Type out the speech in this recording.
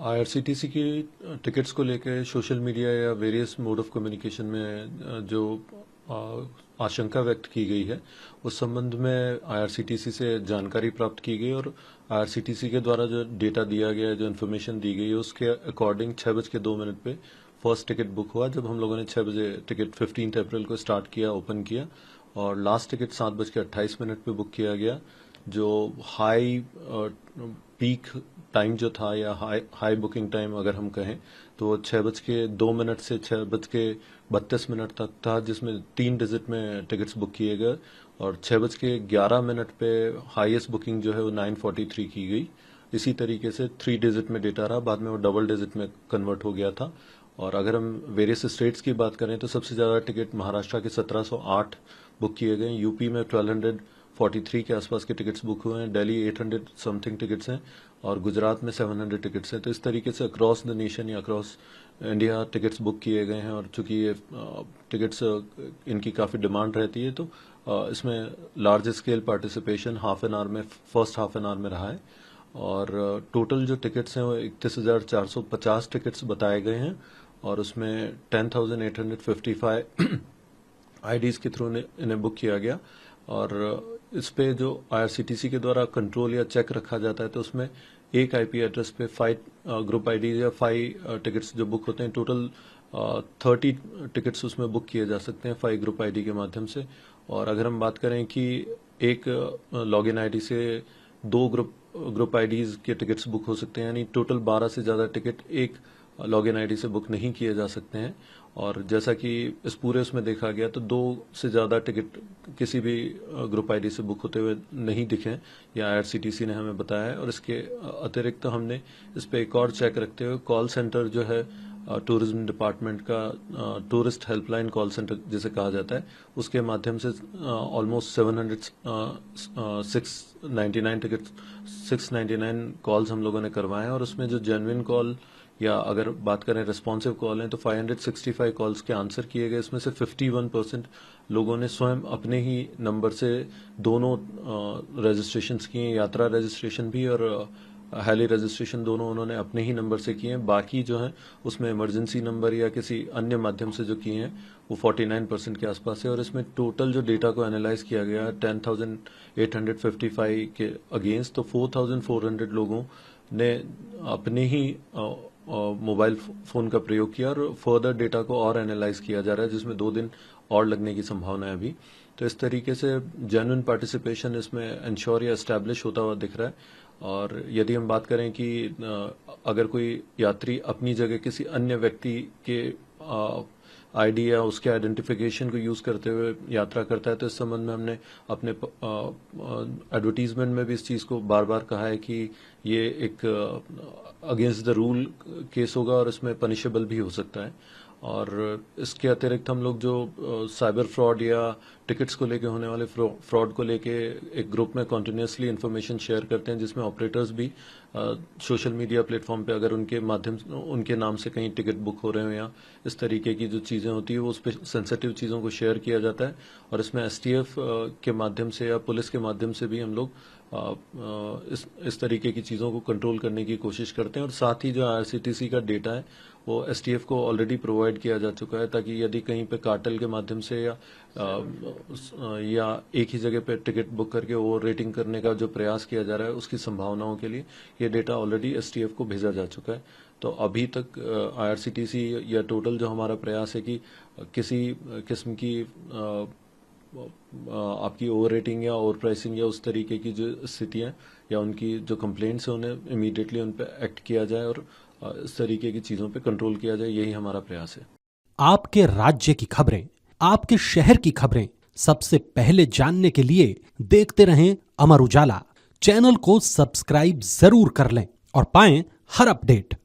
IRCTC की tickets को लेकर सोशल मीडिया या वेरियस मोड ऑफ कम्युनिकेशन में जो आशंका व्यक्त की गई है उस संबंध में आईआरसीटीसी से जानकारी प्राप्त की गई और आईआरसीटीसी के द्वारा जो डेटा दिया गया है, जो इन्फॉर्मेशन दी गई है, उसके अकॉर्डिंग 6:02 पे फर्स्ट टिकट बुक हुआ। जब हम लोगों ने 6 बजे टिकट 15 अप्रैल को स्टार्ट किया, ओपन किया, और लास्ट टिकट 7:28 पे बुक किया गया। जो हाई पीक टाइम जो था या हाई बुकिंग टाइम अगर हम कहें तो 6:02 से 6:32 तक था, जिसमें 3 डिजिट में टिकट्स बुक किए गए, और 6:11 पे हाईएस्ट बुकिंग जो है वो 9:43 की गई। इसी तरीके से 3 डिजिट में डेटा रहा, बाद में वो डबल डिजिट में कन्वर्ट हो गया था। और अगर हम वेरियस स्टेट्स की बात करें तो सबसे ज्यादा टिकट महाराष्ट्र के 1708 बुक किए गए, यूपी में 1243 के आसपास के टिकट्स बुक हुए हैं, दिल्ली 800 समथिंग टिकट्स हैं, और गुजरात में 700 टिकट्स हैं। तो इस तरीके से अक्रॉस द नेशन या अक्रॉस इंडिया टिकट्स बुक किए गए हैं। और चूंकि ये टिकट्स इनकी काफ़ी डिमांड रहती है तो इसमें large scale participation first half an hour में रहा है। और टोटल जो टिकट्स हैं वो 31,450 टिकट्स बताए गए हैं, और उसमें 10,855 आईडीज के थ्रू इन्हें बुक किया गया। और इस पे जो आईआरसीटीसी के द्वारा कंट्रोल या चेक रखा जाता है तो उसमें एक आईपी एड्रेस पे 5 ग्रुप आईडी या 5 टिकट्स जो बुक होते हैं, टोटल 30 टिकट्स उसमें बुक किए जा सकते हैं 5 ग्रुप आईडी के माध्यम से। और अगर हम बात करें कि एक लॉगिन आईडी से 2 ग्रुप आईडीज के टिकट्स बुक हो सकते हैं, यानी टोटल 12 से ज्यादा टिकट एक लॉगिन आईडी से बुक नहीं किए जा सकते हैं। और जैसा कि इस पूरे उसमें देखा गया तो 2 से ज्यादा टिकट किसी भी ग्रुप आईडी से बुक होते हुए नहीं दिखे, या आईआरसीटीसी ने हमें बताया है। और इसके अतिरिक्त तो हमने इस पे एक और चेक रखते हुए कॉल सेंटर जो है टूरिज्म डिपार्टमेंट का टूरिस्ट हेल्पलाइन कॉल सेंटर जिसे कहा जाता है, उसके माध्यम से ऑलमोस्ट 699 कॉल्स हम लोगों ने करवाए हैं। और उसमें जो जेन्युइन कॉल या अगर बात करें रिस्पॉन्सिव कॉल हैं तो 565 कॉल्स के आंसर किए गए। इसमें से 51% लोगों ने स्वयं अपने ही नंबर से दोनों रजिस्ट्रेशन किए, यात्रा रजिस्ट्रेशन भी और हेली रजिस्ट्रेशन दोनों उन्होंने अपने ही नंबर से किए हैं। बाकी जो है उसमें इमरजेंसी नंबर या किसी अन्य माध्यम से जो किए हैं वो 49% के आसपास है। और इसमें टोटल जो डेटा को एनालाइज किया गया 10,855 के अगेंस्ट, तो 4,400 लोगों ने अपने ही मोबाइल फोन का प्रयोग किया, और फर्दर डेटा को और एनालाइज किया जा रहा है, जिसमें 2 दिन और लगने की संभावना है अभी। तो इस तरीके से जेन्युइन पार्टिसिपेशन इसमें इंश्योर या एस्टैब्लिश होता हुआ दिख रहा है। और यदि हम बात करें कि अगर कोई यात्री अपनी जगह किसी अन्य व्यक्ति के आईडी या उसके आइडेंटिफिकेशन को यूज करते हुए यात्रा करता है तो इस संबंध में हमने अपने एडवर्टीजमेंट में भी इस चीज को बार बार कहा है कि ये एक अगेंस्ट द रूल केस होगा और इसमें पनिशेबल भी हो सकता है। और इसके अतिरिक्त हम लोग जो साइबर फ्रॉड या टिकट्स को लेके होने वाले फ्रॉड को लेके एक ग्रुप में कंटिन्यूसली इन्फॉर्मेशन शेयर करते हैं, जिसमें ऑपरेटर्स भी सोशल मीडिया प्लेटफॉर्म पे अगर उनके नाम से कहीं टिकट बुक हो रहे हो या इस तरीके की जो चीजें होती है वो उस पर सेंसिटिव चीजों को शेयर किया जाता है। और इसमें एसटीएफ के माध्यम से या पुलिस के माध्यम से भी हम लोग इस तरीके की चीजों को कंट्रोल करने की कोशिश करते हैं। और साथ ही जो आईआरसीटीसी का डेटा है वो एसटीएफ को ऑलरेडी प्रोवाइड किया जा चुका है, ताकि यदि कहीं पे कार्टेल के माध्यम से या एक ही जगह पे टिकट बुक करके ओवर रेटिंग करने का जो प्रयास किया जा रहा है उसकी संभावनाओं के लिए ये डेटा ऑलरेडी एसटीएफ को भेजा जा चुका है। तो अभी तक आईआरसीटीसी या टोटल जो हमारा प्रयास है कि किसी किस्म की आपकी ओवर रेटिंग या ओवर प्राइसिंग या उस तरीके की जो स्थितियां या उनकी जो कंप्लेंट्स है उन्हें इमीडिएटली उन पर एक्ट किया जाए और इस तरीके की चीजों पे कंट्रोल किया जाए, यही हमारा प्रयास है। आपके राज्य की खबरें, आपके शहर की खबरें सबसे पहले जानने के लिए देखते रहें अमर उजाला। चैनल को सब्सक्राइब जरूर कर लें और पाएं हर अपडेट।